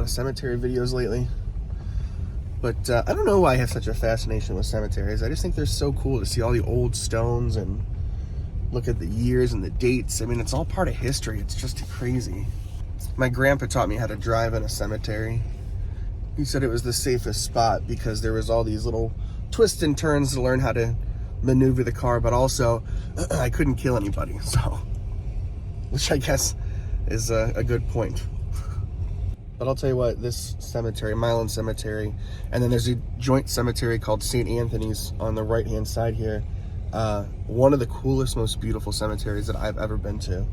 of cemetery videos lately. But I don't know why I have such a fascination with cemeteries. I just think they're so cool to see all the old stones and look at the years and the dates. I mean, it's all part of history. It's just crazy. My grandpa taught me how to drive in a cemetery. He said it was the safest spot because there was all these little twists and turns to learn how to maneuver the car, but also I couldn't kill anybody, so, which I guess is a good point. But I'll tell you what, this cemetery, Milan Cemetery, and then there's a joint cemetery called St. Anthony's on the right-hand side here. One of the coolest, most beautiful cemeteries that I've ever been to.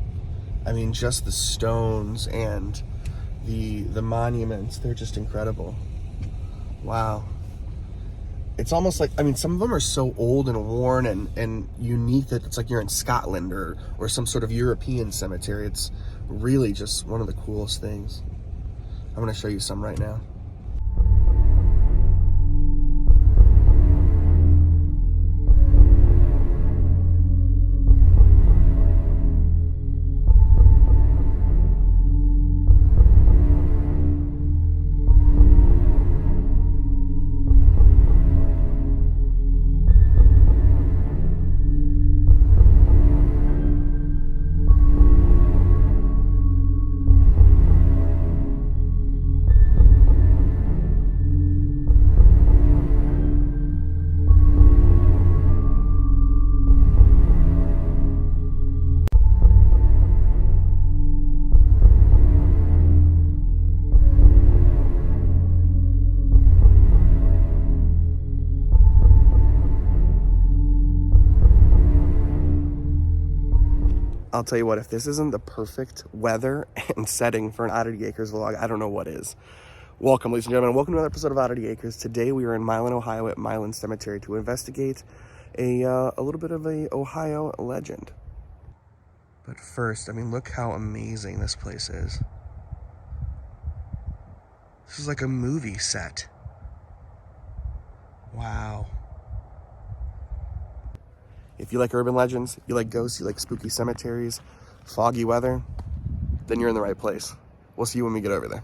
I mean, just the stones and the monuments, they're just incredible. Wow. It's almost like, I mean, some of them are so old and worn and unique that it's like you're in Scotland or some sort of European cemetery. It's really just one of the coolest things. I'm going to show you some right now. I'll tell you what, if this isn't the perfect weather and setting for an Oddity Acres vlog, I don't know what is. Welcome, ladies and gentlemen. Welcome to another episode of Oddity Acres. Today we are in Milan, Ohio at Milan Cemetery to investigate a little bit of a Ohio legend. But first, I mean, look how amazing this place is. This is like a movie set. Wow. If you like urban legends, you like ghosts, you like spooky cemeteries, foggy weather, then you're in the right place. We'll see you when we get over there.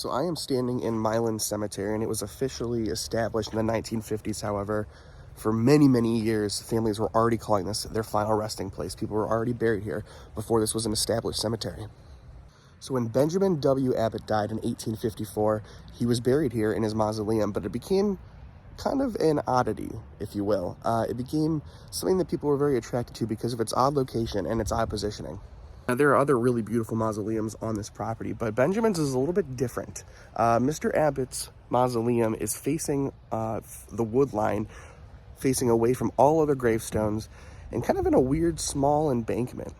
So I am standing in Milan Cemetery, and it was officially established in the 1950s. However, for many, many years, families were already calling this their final resting place. People were already buried here before this was an established cemetery. So when Benjamin W. Abbott died in 1854, he was buried here in his mausoleum, but it became kind of an oddity, if you will. It became something that people were very attracted to because of its odd location and its odd positioning. Now, there are other really beautiful mausoleums on this property, but Benjamin's is a little bit different. Mr. Abbott's mausoleum is facing the wood line, facing away from all other gravestones, and kind of in a weird small embankment.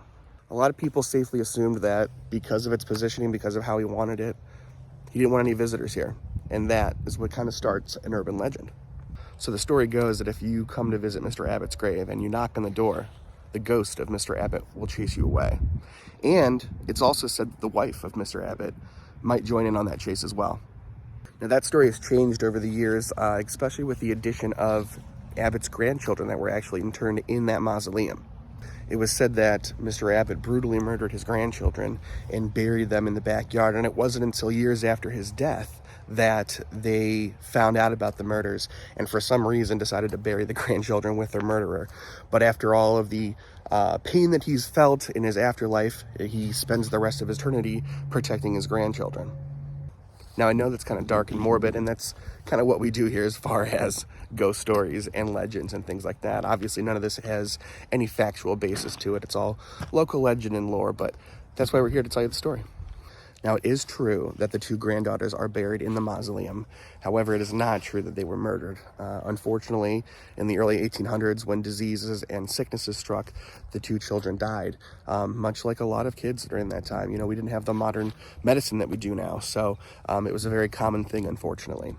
A lot of people safely assumed that because of its positioning, because of how he wanted it, he didn't want any visitors here. And that is what kind of starts an urban legend. So the story goes that if you come to visit Mr. Abbott's grave and you knock on the door, the ghost of Mr. Abbott will chase you away. And it's also said that the wife of Mr. Abbott might join in on that chase as well. Now that story has changed over the years, especially with the addition of Abbott's grandchildren that were actually interned in that mausoleum. It was said that Mr. Abbott brutally murdered his grandchildren and buried them in the backyard, and it wasn't until years after his death that they found out about the murders and for some reason decided to bury the grandchildren with their murderer. But after all of the pain that he's felt in his afterlife, he spends the rest of his eternity protecting his grandchildren. Now, I know that's kind of dark and morbid, and that's kind of what we do here as far as ghost stories and legends and things like that. Obviously, none of this has any factual basis to it. It's all local legend and lore, but that's why we're here to tell you the story. Now, it is true that the two granddaughters are buried in the mausoleum. However, it is not true that they were murdered. Unfortunately, in the early 1800s, when diseases and sicknesses struck, the two children died, much like a lot of kids during that time. You know, we didn't have the modern medicine that we do now, so it was a very common thing, unfortunately.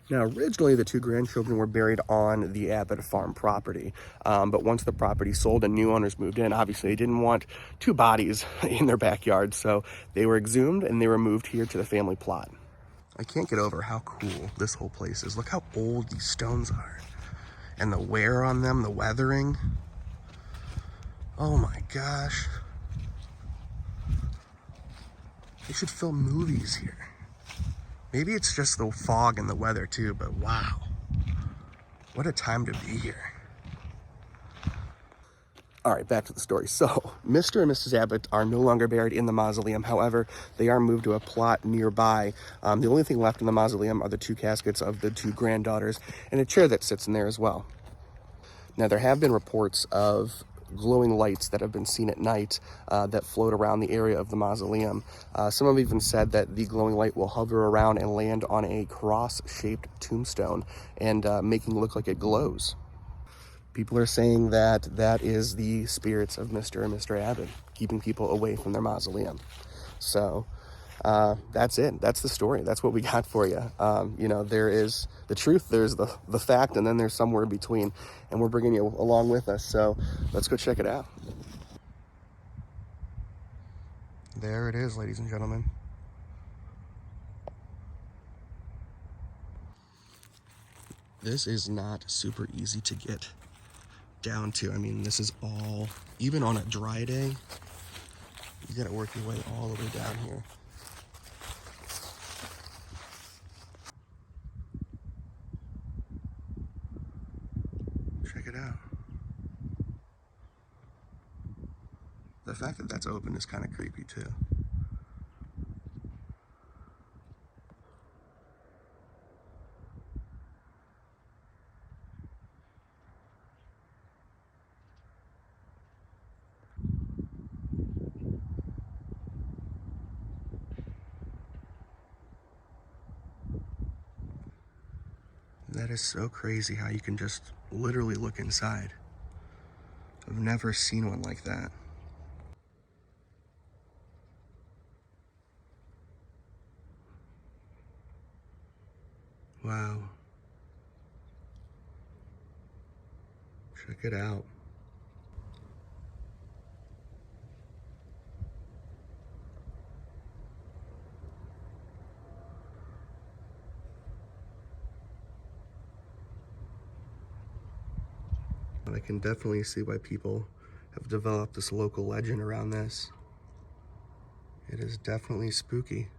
Now, originally, the two grandchildren were buried on the Abbott farm property, but once the property sold and new owners moved in, obviously they didn't want two bodies in their backyard, so they were exhumed and they were moved here to the family plot. I can't get over how cool this whole place is. Look how old these stones are, and the wear on them, the weathering. Oh my gosh. They should film movies here. Maybe it's just the fog and the weather too, but wow. What a time to be here. All right, back to the story. So, Mr. and Mrs. Abbott are no longer buried in the mausoleum. However, they are moved to a plot nearby. The only thing left in the mausoleum are the two caskets of the two granddaughters and a chair that sits in there as well. Now, there have been reports of glowing lights that have been seen at night that float around the area of the mausoleum. Some have even said that the glowing light will hover around and land on a cross-shaped tombstone and making it look like it glows. People are saying that that is the spirits of Mr. and Mr. Abbott, keeping people away from their mausoleum. So that's it. That's the story. That's what we got for you. You know, there is the truth, there's the fact, and then there's somewhere in between. And we're bringing you along with us. So let's go check it out. There it is, ladies and gentlemen. This is not super easy to get down to. I mean, this is all, even on a dry day, you gotta work your way all the way down here. Check it out. The fact that that's open is kind of creepy too. That is so crazy how you can just literally look inside. I've never seen one like that. Wow. Check it out. I can definitely see why people have developed this local legend around this. It is definitely spooky.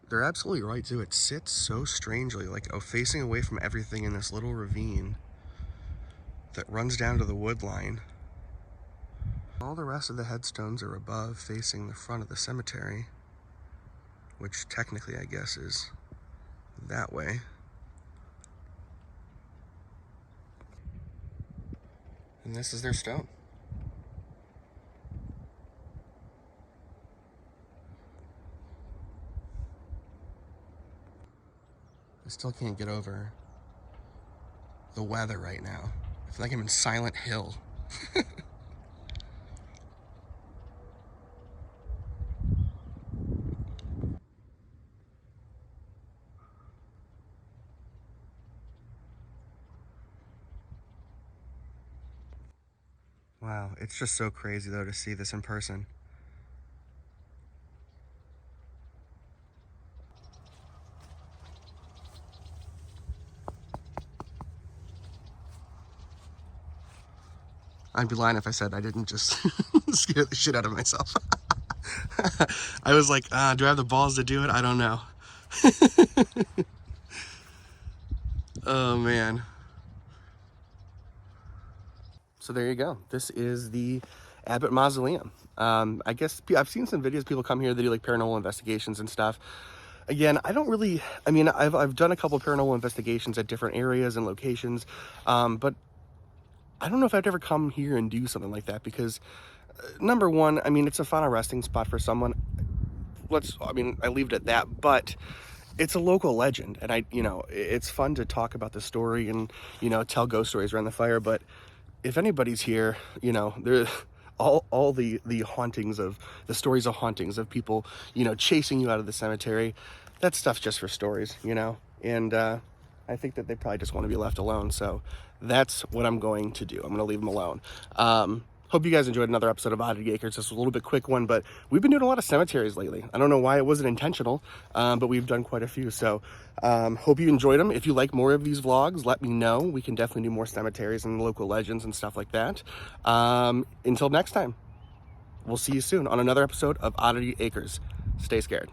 They're absolutely right too. It sits so strangely, like facing away from everything in this little ravine that runs down to the wood line. All the rest of the headstones are above, facing the front of the cemetery, which technically I guess is that way. And this is their stone. I still can't get over the weather right now. I feel like I'm in Silent Hill. Wow, it's just so crazy though to see this in person. I'd be lying if I said I didn't just scare the shit out of myself. I was like, do I have the balls to do it? I don't know. Oh man. So there you go. This is the Abbott Mausoleum. I guess I've seen some videos, people come here, they do like paranormal investigations and stuff. Again, I don't really, I mean, I've done a couple of paranormal investigations at different areas and locations, but I don't know if I'd ever come here and do something like that because, number one, I mean, it's a final resting spot for someone. I mean, I leave it at that, but it's a local legend, and it's fun to talk about the story and, tell ghost stories around the fire, but if anybody's here, there all the hauntings of the stories of hauntings of people, chasing you out of the cemetery, that stuff's just for stories, and I think that they probably just want to be left alone. So that's what I'm going to do. I'm going to leave them alone. Hope you guys enjoyed another episode of Oddity Acres. This was a little bit quick one, but we've been doing a lot of cemeteries lately. I don't know why it wasn't intentional, but we've done quite a few. So hope you enjoyed them. If you like more of these vlogs, let me know. We can definitely do more cemeteries and local legends and stuff like that. Until next time, we'll see you soon on another episode of Oddity Acres. Stay scared.